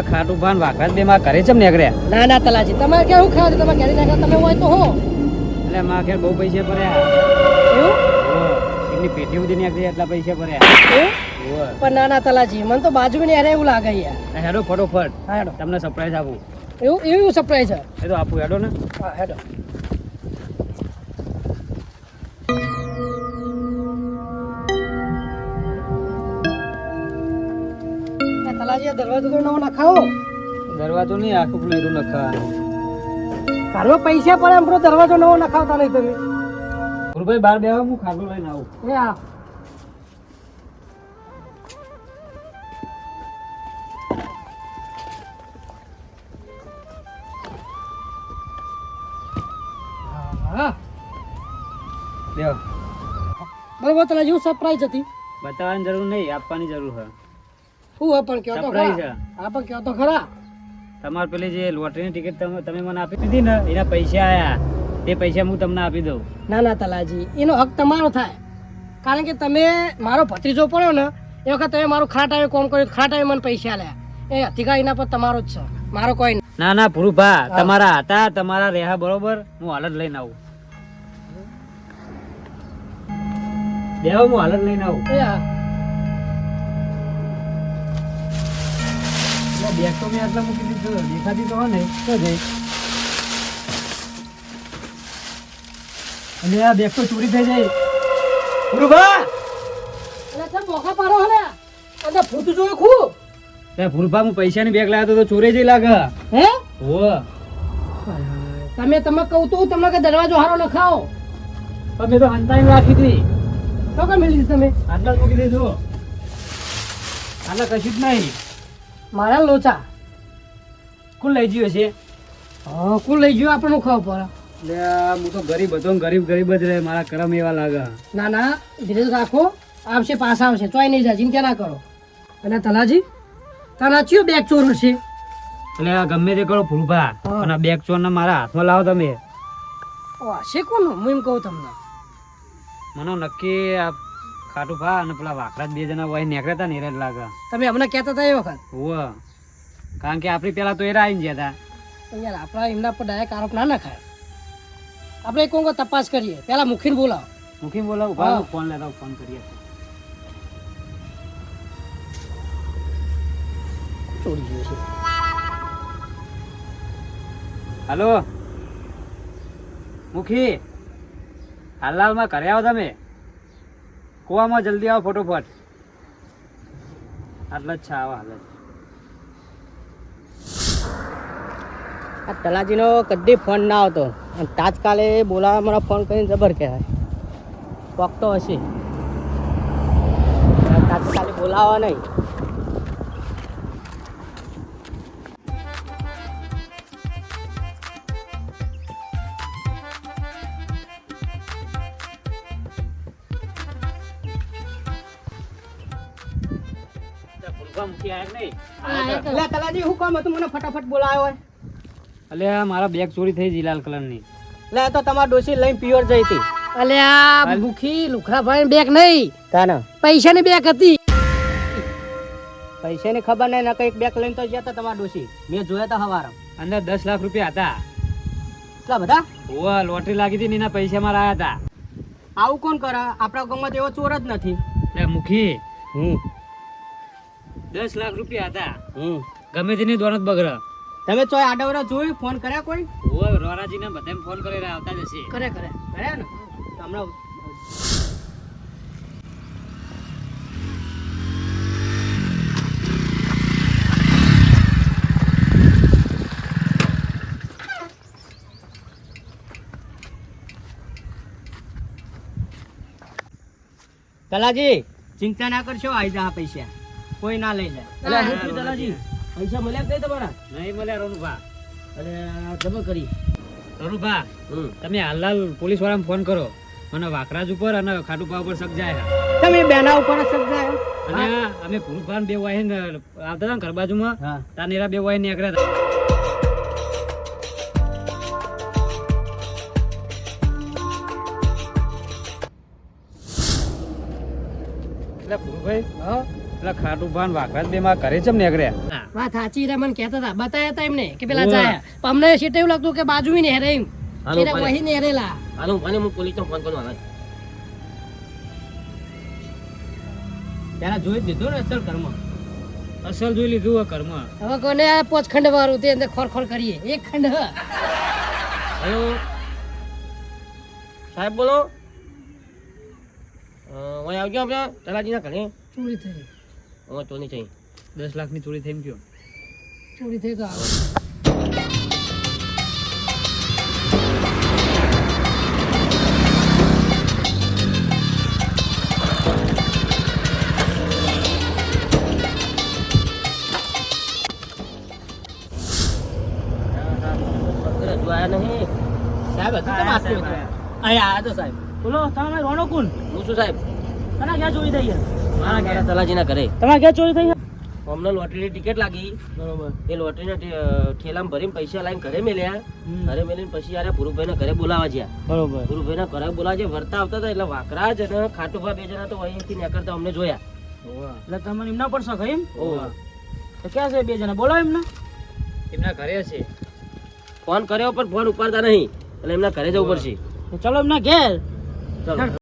એટલે ખાટું ભાન વાખરાજ બે માં કરે છે ને નીકળ્યા. ના ના તલાજી તમારે કેવું ખાવ તમે ઘરે નાખો તમે હોય તો હો એટલે માં ઘેર બહુ પૈસા ભર્યા. એવું એમની પેટી સુધી નીકળી એટલા પૈસા ભર્યા. એવું પણ ના ના તલાજી મને તો બાજુ ને એવું લાગે યાર. હેડો ફટોફટ હા હેડો. તમને સરપ્રાઈઝ આપું. એવું એવું સરપ્રાઈઝ છે. એ તો આપું હેડો ને. હા હેડો. તલાજી દરવાજો તો નવો નખાવો. દરવાજો નહીં આખું પેલું એરું નખાવાનું. ઘરમાં પૈસા પડે એમ દરવાજો નવો નખાવતા નહીં તમે. ગુરુભાઈ બહાર બેહો હું ખાટું લઈને આવું. એ આ હા બેહો. બરોબર તને જેવું સરપ્રાઈઝ હતી બતાવવાની જરૂર નહીં, આપવાની જરૂર છે. શું હોય પણ કયો તો સરપ્રાઈઝ ખરા છે. હા પણ કયો તો ખરા તમારે પેલી જે લોટરીની ટિકિટ તમે મને આપી દીધી ને એના પૈસા આયા તે પૈસા હું તમને આપી દઉં. ના ના તલાજી એનો હક તમારો થાય કારણ કે તમે મારો ભત્રીજો પડ્યો ને એ વખત તમે મારું ખરા ટાઈમે કોમ કર્યું ખરા ટાઈમે મને પૈસા લ્યા એ અધિકાર એના પર તમારો જ છે મારો કોઈ નહીં. ના ના ભૂરુભા તમારા હતા તમારા રહ્યા બરોબર હું હાલ જ લઈને આવું. બેહો હું હાલ જ લઈને આવું. એ હા બેગ તો મેં આટલા મૂકી દીધું દેખાતી તો હોય ને તો જઈ અને આ બેગ તો ચોરી થઈ જાય. ભૂરુભા એટલે તમે મોખા પાડો હે ને અંદર ભૂત જોયું ખૂબ તે ભૂરુભા હું પૈસાની બેગ લાવ્યો તો ચોરી જઈ લાગે. હે હો તમે કહું તો તમને કે દરવાજો હારો નખાવો તમે તો અંતાઈ રાખી હતી. તો કઈ મેળવી તમે આટલા જ મૂકી દેજો. આટલા કશું જ નહીં. મારા લોચા કોણ લઈ ગયો છે? હા કોણ લઈ ગયો આપણે ખાવ પડે એટલે હું તો ગરીબ હતો ને ગરીબ જ રહે. મારા કરમ એવા લાગે. ના ના ધીરજ રાખો આવશે પાછા આવશે ચોય નહીં જાય ચિંતા ના કરો. અને તલાજી તારા ચિયો બેગ ચોર છે એટલે આ ગમે તે કરો ભૂરુભા હા. અને આ બેગ ચોર મારા હાથમાં લાવો તમે. હશે કોનું હું એમ કહું તમને મને નક્કી આ ખાટું ભા અને પેલા વાખરા બે જણા હોય નીકળ્યા હતા ને એ જ લાગે. તમે હમણાં કહેતા હતા એ વખત હોવે કારણ કે આપણી પેલા તો એ આવીને ગયા હતા. પણ યાર આપણા એમના પર ડાયરેક્ટ આરોપ ના નખાય આપણે એક વખત તપાસ કરીએ પહેલા મુખીને બોલાવો. મૂકી બોલાવું હા. ભાઈ ફોન લેતા ફોન કરીએ. ચોરી ગયો છે હાલો મુખી હાલમાં ઘરે આવો તમે. કુવામાં જલ્દી આવો ફટોફટ. આટલા જ છે આવો હાલ જ. આ તલાજીનો કદી ફોન ના આવતો અને તાત્કાલે બોલાવવા મારા ફોન કરીને જબર કહેવાય કોક તો હશે તાત્કાલે બોલાવવા નહીં. ભૂલભા મુખી આયા કે નહીં? એટલે તલાજી હું કામ હતું મને ફટાફટ બોલાવ્યો હોય અલ્યા મારા બેગ ચોરી થઈ ગઈ લાલ કલરની. એટલે તો તમારા ડોસી લઈને પિયોર જઈ હતી. અલે આ મુખી લુખરાભાઈ બેગ નહીં તાના પૈસાની બેગ હતી. પૈસાની ખબર નહીં ના કઈક બેગ લઈને તો ગયા હતા તમારા ડોસી મેં જોયા હતા હવારે. અંદર 10 લાખ રૂપિયા હતા. એટલા બધા હોવે લોટરી લાગી હતી ને એના પૈસા મારા આયા હતા. આવું કોણ કરે આપણા ગામમાં તો એવો ચોર જ નથી. એટલે મુખી હમ 10 લાખ રૂપિયા હતા. હમ ગમે તેની દોનત બગડે. તમે ચોય આડવરા જોયું ફોન કર્યા કોઈ હોવે રોરાજીને બધાને ફોન કરી રહ્યા આવતા જ હશે. કરે ને તો હમણાં તલાજી ચિંતા ના કરશો આવી જા પૈસા કોઈ ના લઈ જાય. હા, હું તલાજી પૈસા મળ્યા કઈ તમારા નહીં મળ્યા રોનુભા. અરે જમા કરી રોનુભા તમે હાલ પોલીસ વાળાને ફોન કરો. મને વાકરાજ ઉપર અને ખાટુભા ઉપર શક જાય. તમે બેના ઉપર જ સમજાય અને અમે ભૂરુભાન બે વાય ને આવતા હતા ને ઘર બાજુમાં હા તાનેરા બે વાય નીકળ્યા હતા. એટલે ભૂરુભાઈ હા એટલે ખાટુભા ને વાકરાજ બે માં ઘરે ચમ નીકળ્યા. વાત સાચી રે મને કહેતા હતા બતાયા હતા એમને કે પેલા જાય પણ અમને સીટ એવું લાગતું કે બાજુ ને હેરે એમ હાલો, એટલે વહી ને હેરેલા હાલો હું પોલીસને ફોન કરું હાલ. પેલા જોઈ જ લીધું ને અસલ કર્મ અસલ જોઈ લીધું આ કર્મ હવે કોને આ 5 ખંડ વાળું તે અંદર ખોર કરીએ એક ખંડ હ હેલો સાહેબ બોલો. ઓય આવજો આપણે તલાજીના ઘરે. ચોરી થઈ ચોરી થઈ 10 લાખની ચોરી થઈ એમ કયો ચોરી થઈ તો આવે હજુ આયા નહીં. સાહેબ હતું તો માસ્ટર હતું અહીંયા આ તો સાહેબ બોલો તમે રોણો કોણ હું શું સાહેબ? કના ક્યાં ચોરી થઈ છે મારા તલાજીના ઘરે તમારે ક્યાં ચોરી થઈ છે અમને લોટરીની ટિકિટ લાગી. બરોબર એ લોટરીના ઠેલામાં ભરીને પૈસા લાવીને ઘરે મેલ્યા. ઘરે મેલીને પછી યાર પુરુભાઈને ઘરે બોલાવા ગયા. બરોબર પુરુભાઈને ઘરે બોલાવા જે વરતા આવતા હતા એટલે વાકરાજ અને ખાટુભા બે જણા તો અહીંથી નીકળતા અમને જોયા. એટલે તમને એમના પર શક એમ ઓહો. તો ક્યાં છે બે જણા બોલો એમને એમના ઘરે છે ફોન કર્યો પણ ફોન ઉપાડતા નહીં એટલે એમના ઘરે જવું પડશે. તો ચલો એમના ઘેર ચલો